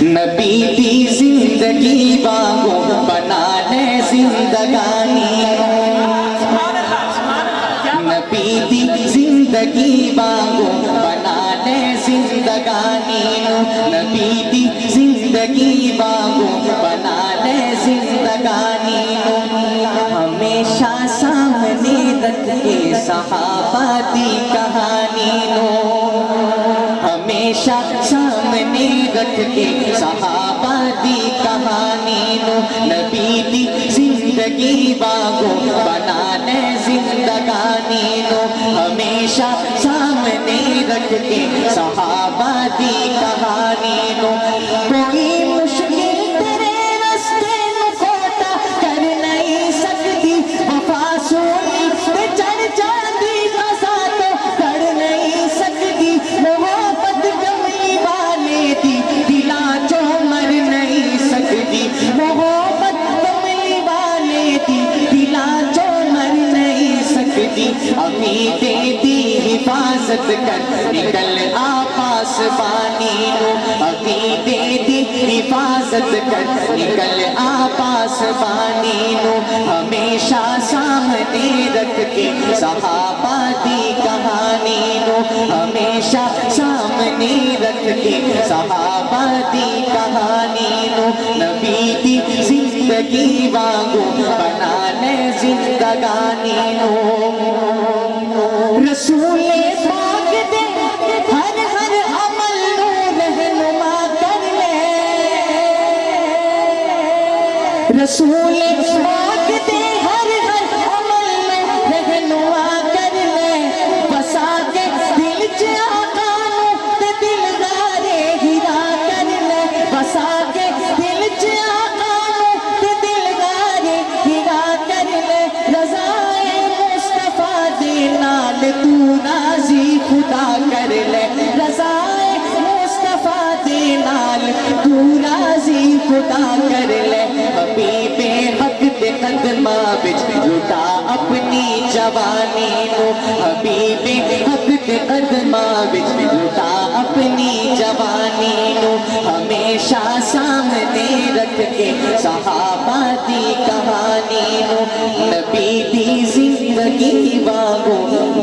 نبی دی زندگی وانگو بنا لے زندگانی نبی دی زندگی وانگو بنا لے زندگانی نبی دی زندگی وانگو بنا لے زندگانی ہمیشہ سامنے رکھ کے صحابہ دی کہانی ہمیشہ سامنے رکھ کے صحابہ دی کہانی نبی دی زندگی وانگو بنا لے زندگانی ہمیشہ سامنے رکھ کے صحابہ دی کہانی کوئی مشکل تیرے رستے نو کوٹا کر نہیں سکتی وفا سونی تے چڑھ جاندی فضا تو کر نہیں سکتی محبت کملی والے دی دلاں چوں مر نہیں سکتی محبت کملی والے دی دلاں چوں مر نہیں سکتی عقیدے دی حفاظت کر نکل آ پاسبانی عقیدے دی حفاظت کر نکل آ پاسبانی ہمیشہ سامنے رکھ کے صحابہ دی کہانی ہمیشہ سامنے رکھ کے صحابہ دی کہانی نبی دی زندگی وانگو بنا لے زندگانی رسول پاک دے ہر ہر عمل نو رہنما کر لے رسول پاک دے ہر ہر عمل نو رہنما کر لے بسا کے دل چ آقا نو تے دلدارے ہرا کر لے بسا کے دل چ آقا نو تے دلدارے ہرا کر لے رضا مصطفیٰ دے نال تو راضی خدا کر لے رضا مصطفیٰ دے نال تو راضی خدا کر لے حبیب حق دے قدماں وچ لٹا اپنی جوانی حبیب حق دے قدماں وچ لٹا اپنی جوانی ہمیشہ سامنے رکھ کے صحابہ دی کہانی نبی دی زندگی وانگو